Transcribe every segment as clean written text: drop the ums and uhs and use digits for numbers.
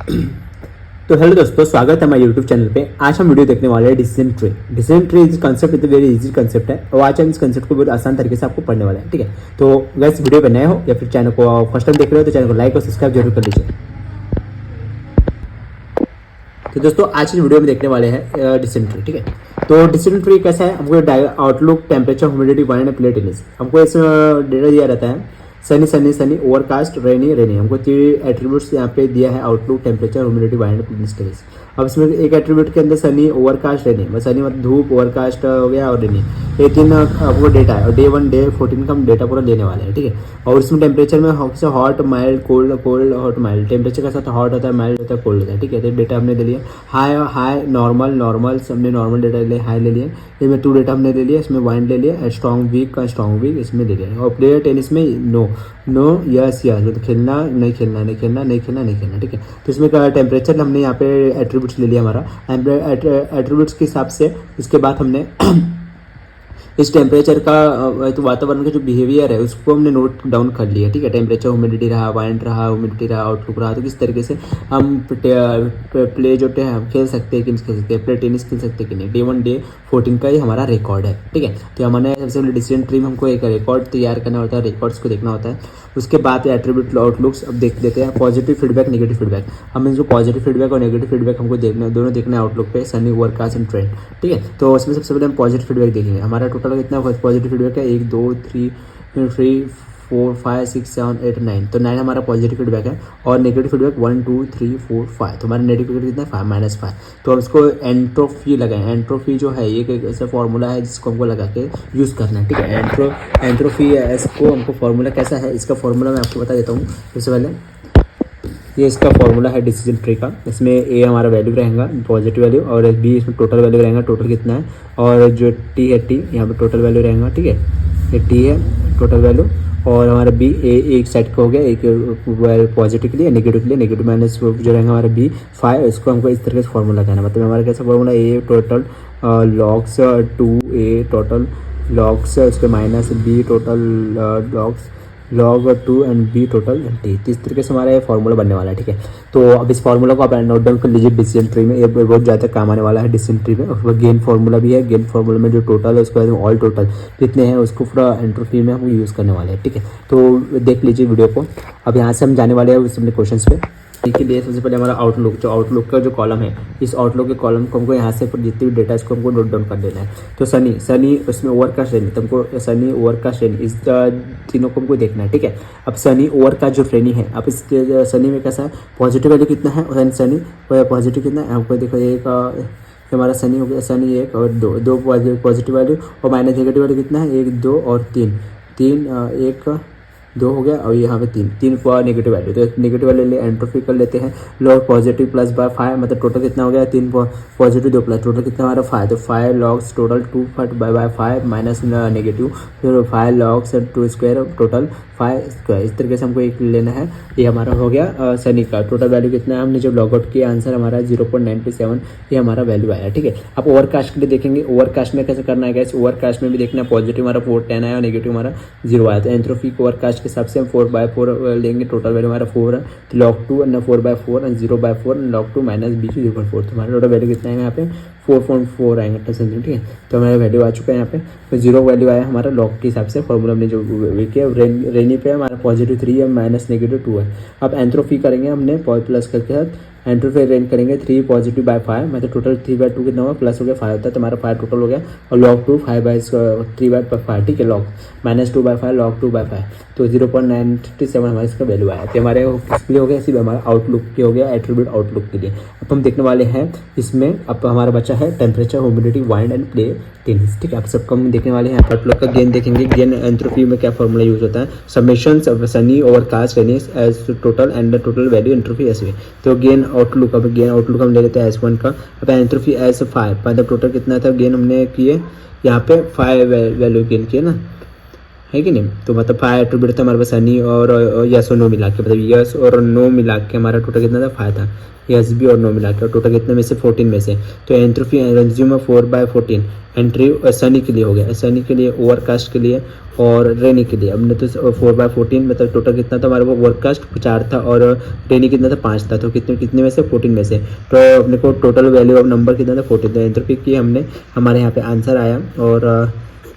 तो हेलो दोस्तों, स्वागत है हमारे यूट्यूब चैनल पे। आज हम वीडियो देखने वाले हैं डिसीजन ट्री। डिसीजन ट्री इस कंसेप्ट इतना वेरी इजी कंसेप्ट है और आज हम इस कंसेप्ट को बहुत आसान तरीके से आपको पढ़ने वाले हैं। ठीक है, तो गाइस वीडियो पे नए हो या फिर चैनल को फर्स्ट टाइम देख रहे हो तो चैनल को लाइक और सब्सक्राइब जरूर कर लीजिए। तो दोस्तों आज की वीडियो में देखने वाले हैं डिसीजन ट्री। ठीक है, तो डिसीजन ट्री कैसा है, हमको outlook, temperature, humidity, wind and play tennis हमको इसमें डेटा दिया रहता है। Sunny sunny sunny, overcast, rainy rainy, हमको 3 एट्रीब्यूट्स यहाँ पे दिया है, outlook, temperature, humidity, wind and स्टेरिस। अब इसमें एक एट्रीब्यूट के अंदर सनी, ओवरकास्ट, रेनी, बस सनी मतलब धूप, ओवरकास्ट हो गया और रेनी, ये 3 आपको डेटा है। और डे 1 डे 14 का हम डेटा पूरा लेने वाले हैं। ठीक है, और इसमें टेम्परेचर में hot, mild, cold, cold, hot, mild. Temperature के साथ हॉट होता है, माइल्ड होता है, कोल्ड होता है। ठीक है, तो डेटा हमने ले लिया। हाई हाई, नॉर्मल नॉर्मल, हमने नॉर्मल डेटा ले, हाई ले लिया। इसमें 2 डेटा हमने ले लिया। इसमें वाइंड ले लिया, स्ट्रॉन्ग वीक का स्ट्रॉन्ग वीक इसमें ले लिया। और प्लेयर टेनिस में नो नो, यस यस, मतलब खेलना नहीं खेलना, नहीं खेलना नहीं खेलना नहीं खेलना। ठीक है, तो इसमें टेम्परेचर हमने यहाँ पे एट्रीब्यूट्स ले लिया हमारा एट्रीब्यूट्स के हिसाब से। इसके बाद हमने इस टेम्परेचर का तो वातावरण का जो बिहेवियर है उसको हमने नोट डाउन कर लिया। ठीक है, टेम्परेचर, ह्यूमिडिटी रहा, वाइंड रहा, ह्यूमिडिटी रहा, आउटलुक रहा, तो किस तरीके से हम प्ले जो है हम खेल सकते हैं कि नहीं खेल सकते हैं, प्ले टेनिस खेल सकते हैं कि नहीं। डे 1 डे 14 का ही हमारा रिकॉर्ड है। ठीक है, तो हमने सबसे पहले डिसीजन ट्री में हमको एक रिकॉर्ड तैयार करना होता है, रिकॉर्ड्स को देखना होता है। उसके बाद एट्रीब्यूट, आउटलुक्स अब देख लेते हैं। पॉजिटिव फीडबैक, नेगेटिव फीडबैक, हम इसको पॉजिटिव फीडबैक और नेगेटिव फीडबैक हमको देखना, दोनों देखना है आउटलुक पे, सनी, ओवरकास्ट एंड ट्रेंड। ठीक है, तो उसमें सबसे पहले हम पॉजिटिव फीडबैक देखेंगे। हमारा टोटल कितना पॉजिटिव फीडबैक है, 1 2 3 4 5 6 7 8 9, तो 9 हमारा पॉजिटिव फीडबैक है। और नेगेटिव फीडबैक 1 2 3 4 5, तो हमारा नेगेटिव फीडबैक कितना है, 5 -5। तो हम इसको एंट्रोफी लगाएं। एंट्रोफी जो है ये एक ऐसा फॉर्मूला है जिसको हमको लगा के यूज़ करना है। ठीक है, एंट्रोफी इसको हमको फॉर्मूला कैसा है, इसका फॉर्मूला मैं आपको बता देता हूँ। सबसे पहले ये इसका फॉर्मूला है डिसीजन ट्री का। इसमें ए हमारा वैल्यू रहेगा, पॉजिटिव वैल्यू, और बी इसमें टोटल वैल्यू रहेगा, टोटल कितना है, और जो टी है, टी यहाँ पे टोटल वैल्यू रहेगा। ठीक है, ये टी है टोटल वैल्यू, और हमारा बी एक साइड का हो गया, एक पॉजिटिव के लिए, नेगेटिव के लिए, नेगेटिव माइनस जो रहेगा हमारा बी 5, इसको हमको इस तरह से फॉर्मूला कहना है। मतलब हमारा कैसा formula, A total logs 2 A total logs, उसके minus B total logs log 2 and B total T. तो इस तरीके से हमारा ये फॉर्मूला बनने वाला है। ठीक है, तो अब इस फॉर्मूला को आप नोट डाउन कर लीजिए डिसीजन ट्री में, ये बहुत ज़्यादा काम आने वाला है डिसीजन ट्री में। उसके बाद गेन फार्मूला भी है, गेन फार्मूला में जो टोटल है उसके बाद ऑल टोटल कितने हैं उसको पूरा एंट्रोफी में हम यूज़ करने वाले हैं। ठीक है, तो देख लीजिए वीडियो को। अब यहाँ से हम जाने वाले हैं उस अपने क्वेश्चन पे। के लिए सबसे पहले हमारा आउटलुक, जो आउटलुक का जो कॉलम है, इस आउटलुक के कॉलम को हमको यहाँ से जितनी भी डेटा है इसको हमको नोट डाउन कर देना है। तो सनी सनी उसमें ओवरकास्ट रेनी, तो हमको सनी ओवरकास्ट रेनी इस तीनों को हमको देखना है। ठीक है, अब सनी ओवरकास्ट जो रेनी है, अब इस सनी में कैसा है, पॉजिटिव वैल्यू कितना है, और सनी पॉजिटिव कितना है हमको देखो। एक हमारा सनी हो गया, सनी 1 और 2 पॉजिटिव वैल्यू, और माइनस नेगेटिव वैल्यू कितना है, 1 2 और 3 1 2 हो गया, और यहाँ पे 3 नेगेटिव वैल्यू। तो नेगेटिव वैल्यू ले एंट्रोफी कर लेते हैं। लॉग पॉजिटिव प्लस बाय 5, मतलब टोटल कितना हो गया, 3 पॉजिटिव 2 प्लस, टोटल कितना हमारा 5। तो 5 logs total 2 by 5 minus negative, फिर 5 लॉग्स 2 स्क्वायर टोटल 5 स्क्वायर। इस तरीके से हमको एक लेना है। ये हमारा हो गया सनी का टोटल वैल्यू कितना है, हमने जब लॉग आउट किया आंसर हमारा 0.927, ये हमारा वैल्यू आया। ठीक है, अब ओवरकास्ट के लिए देखेंगे। ओवरकास्ट में कैसे करना है गाइस, ओवरकास्ट में भी देखना है, पॉजिटिव हमारा 410 आया और नेगेटिव हमारा 0 आया। तो एंट्रोफी ओवरकास्ट के हिसाब से हम 4/4 लेंगे, टोटल वैल्यू हमारा 4 है। तो log 2 and 4/4 and 0/4 and log 2 minus B 0/4, तो हमारा टोटल वैल्यू कितना है यहाँ पे 4.4 आएंगे %। ठीक है, तो हमारा वैल्यू आ चुका है यहाँ पे। तो 0 वैल्यू आया हमारा लॉग के हिसाब से, फॉर्मूला हमने जो किया। रेनी पे हमारा पॉजिटिव 3 है, माइनस नेगेटिव 2 है। अब एंट्रोफी करेंगे हमने प्लस करके साथ, एंट्रोफी रेंज करेंगे 3 पॉजिटिव बाय 5, मतलब टोटल 3/2 कितना हुआ, प्लस हो गया 5 होता है, तो हमारा 5 टोटल हो गया। और लॉग 2 3/5, ठीक है, लॉग -2/5 लॉग 2/5, तो 0.937 हमारे इसका वैल्यू आया। तो हमारे किसके लिए हो गया, सिर्फ हमारा आउटलुक के हो गया, एट्रीब्यूट आउटलुक के लिए। अब हम देखने वाले हैं इसमें, अब हमारा बचा है temperature, humidity, wind and play tennis. ठीक है, आप सबको हम देखने वाले हैं। आउटलुक का गेन देखेंगे। गेन एंट्रोफी में क्या फॉर्मूला यूज होता है, summation sunny overcast rainy as total and total value entropy S. तो गेन आउटलुक, अब गेन आउटलुक हम ले लेते हैं S1 का। अब एंट्रोफी एस 5, मतलब टोटल कितना था गेन हमने किए यहाँ पे 5 वैल्यू गेन किए ना, है कि नहीं। तो मतलब 5 एट्रीब्यूट था हमारे पास सनी और यस और नो मिला के, मतलब यस और नो मिला के हमारा टोटल कितना था 5 था, यस भी और नो मिला के टोटल कितने में से 14 में से। तो एंट्रोपी कंज्यूमर 4/14 एंट्री सनी के लिए हो गया, सनी के लिए, ओवरकास्ट के लिए और रेनी के लिए। हमने तो 4/14 मतलब टोटल कितना था हमारे को, ओवरकास्ट 4 था और रेनी कितना था 5 था। तो कितने कितने में से 14 में से। तो अपने को टोटल वैल्यू ऑफ नंबर कितना था 14। तो एंट्रोपी की हमने हमारे यहाँ पे आंसर आया और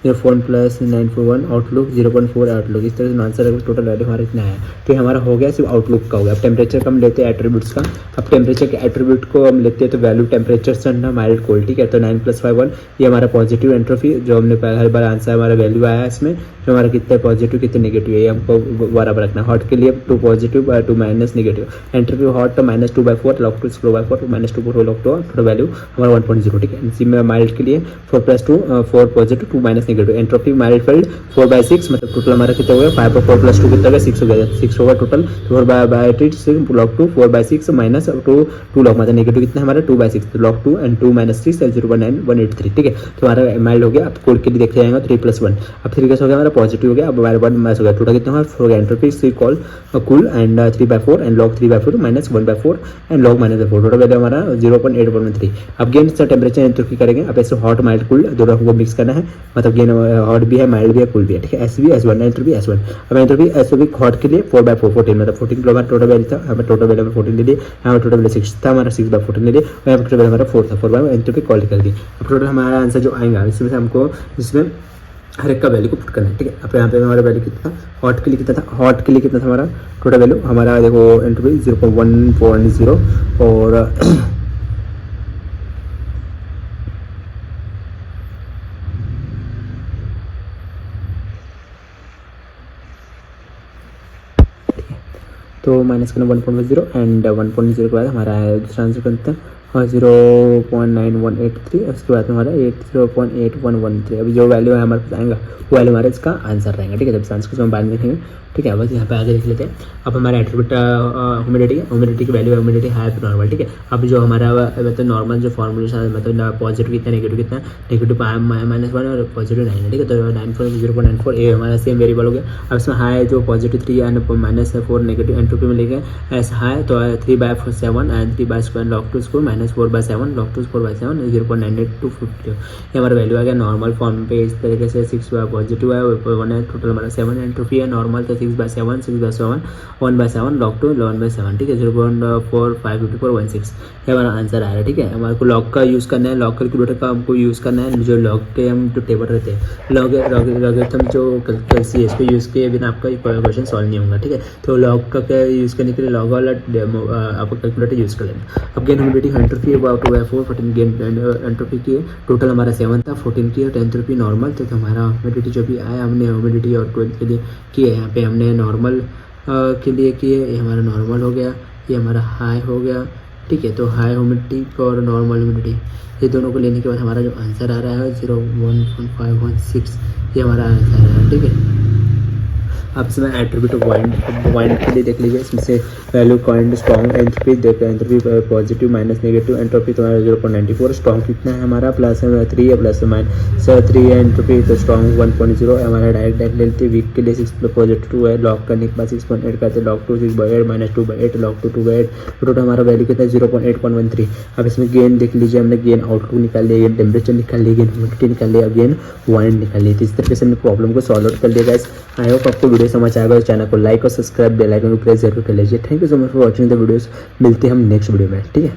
0.4 + 941 आउटलुक 0.4 आउटलुक, इस तरह से आंसर अगर टोटल वैल्यू हमारा इतना है। तो ये हमारा हो गया सिर्फ आउटलुक का हो गया। अब टेम्परेचर का हम लेते हैं एट्रीब्यूट्स का। अब टेम्परेचर के एट्रीब्यूट को हम लेते हैं तो वैल्यू टेम्परेचर ठंडा माइल्ड कोल्ड, ठीक है। तो 9 + 5 1 ये हमारा पॉजिटिव एंट्रोपी जो हमने हर बार आंसर हमारा वैल्यू आया इसमें, जो हमारा कितना पॉजिटिव कितने नेगेटिव है ये हमको बराबर रखना है। हॉट के लिए 2 positive 2 minus negative entropy hot -2/4 log 2 slow/4 -2 log 2 थोड़ा वैल्यू हमारा 1.0, ठीक है। इसी में माइल्ड के लिए 4 + 2 4 positive 2 minus negative entropy mild field 4/6 मतलब टोटल हमारा कितना हो गया 5/4 + 2 कितना हो गया 6 हो गया, 6 होगा टोटल 4/6 log 2 4/6 माइनस 2 log मतलब नेगेटिव कितना हमारा 2/6 तो log 2 and 2 - 6 0.9 183, ठीक है। तो हमारा माइल्ड हो गया। अब कोल्ड के लिए देखते जाएंगे 3 + 1 अब 3 कैसे हो गया हमारा पॉजिटिव हो गया। अब हमारे 1 माइनस हो गया टोटल कितना हो गया एंट्रोपी सी कॉल कूल and 3/4 and log 3/4 - 1/4 and log -4 total value हमारा 0.8113। अब गेन टेम्परेचर एंट्रोपी करेंगे। अब ऐसे हॉट माइल्ड कूल दोनों हमको मिक्स करना है, मतलब गेन हॉट भी है माइल्ड भी है कूल भी है, ठीक है। एस भी S1 एंट्रोपी S1। अब एंट्रोपी एसओपी हॉट के लिए 4/4 14 मतलब 14 किलो हमारा टोटल वैल्यू था। हमें टोटल वैल्यू में 14 ले लिए, यहाँ टोटल वैल्यू 6 था हमारा 6/14 ले लिए और यहाँ टोटल वैल्यू हमारा 4 था 4 एंट्रोपी कॉल कर दी। अब टोटल हमारा आंसर जो आएगा इसमें से हमको इसमें हर एक का वैल्यू को पुट करना है, ठीक है। अब यहाँ पे हमारा वैल्यू कितना था हॉट के लिए कितना था, हॉट के लिए कितना था हमारा टोटल वैल्यू हमारा देखो एंट्रोपी 0.140 और तो माइनस करना 1.0 एंड 1.0 के बाद हमारा दूसरा आंसर बनता है 0.9183 उसके बाद हमारा 0.8113। अभी जो वैल्यू है हमारे पास आएगा वो वैल्यू हमारा इसका आंसर रहेगा, ठीक है। जब आंसर को हम बाद में देखेंगे, ठीक है। बस यहाँ पे आगे लिख लेते हैं। अब हमारा एट्रीब्यूट ह्यूमिडिटी की वैल्यू ह्यूमिडिटी हाई पे नॉर्मल, ठीक है। अब जो हमारा मतलब नॉर्मल जो फॉर्मूला मतलब पॉजिटिव कितना नेगेटिव -1 और पॉजिटिव 9 है, ठीक है। तो 0.94 ये हमारा सेम वेरिएबल हो गया। अब इसमें हाई जो पॉजिटिव 3 एंड -4 नेगेटिव एंट्रोपी में लेंगे ऐसा हाई तो 3/7 एंड 3/2 log 2 स्क्वायर -4/7 log 2 4/7 0.98250 ये हमारा वैल्यू आ गया नॉर्मल फॉर्म पे। इस तरीके से 6 पॉजिटिव है 1 है टोटल हमारा 7 एंट्रोपी है नॉर्मल तो 6/7 6/7 1/7 log 2 1/7, ठीक है। 0.455416 ये हमारा आंसर आ रहा है, ठीक है। हमारे को लॉग का यूज़ करना है, लॉग कैलकुलेटर का हमको यूज़ करना है। जो लॉग के हम जो टेबल रहते हैं लॉगरिथम जो कैलसी इसको यूज़ किए बिना आपका क्वेश्चन सॉल्व नहीं होगा, ठीक है। तो लॉग का यूज़ करने के लिए लॉग वाला आपको कैलकुलेटर यूज़ कर लेना। अब gain humidity entropy 2/4 14 gain entropy की टोटल हमारा 7 था 14 की और एंट्रोपी नॉर्मल तो हमारा ह्यूमिडिटी जो भी आया हमने ह्यूमिडिटी और 12 के लिए किए। यहाँ पे हमने नॉर्मल के लिए किए, ये हमारा नॉर्मल हो गया, ये हमारा हाई हो गया, ठीक है। तो हाई ह्यूमिडिटी और नॉर्मल ह्यूमिडिटी ये दोनों को लेने के बाद हमारा जो आंसर आ रहा है 0.1516 ये हमारा आंसर आ रहा है, ठीक है। अब इसमें एट्रीब्यूट पॉइंट के लिए देख लीजिए। इसमें से value point strong entropy entropy positive minus negative entropy तो 0.94 स्ट्रॉन्ग कितना है हमारा प्लस 3 है प्लस -3 है एंट्रोपी तो स्ट्रॉन्ग 1.0 है हमारा डायरेक्ट लेते हैं। वीक के लिए 6 पॉजिटिव 2 है लॉग करने के बाद 6.8 करते log 2 6/8 -2/8 log 2 2/8 टोटल हमारा वैल्यू कितना है 0.813। अब इसमें गेन देख लीजिए, हमने गेन आउटलुक निकाल लिया, गेन टेम्परेचर निकाल लिया, गेन ह्यूमिडिटी निकाल लिया, गेन पॉइंट निकाल लिया। तो इस तरीके से हमने प्रॉब्लम को सॉल्व आउट कर लिया गाइस। आई होप आपको वीडियो समझ आएगा। तो चैनल को लाइक और सब्सक्राइब बेल आइकन को प्रेस जरूर कर लीजिए। Thank you so much for watching the videos. मिलते हैं हम नेक्स्ट वीडियो में, ठीक है।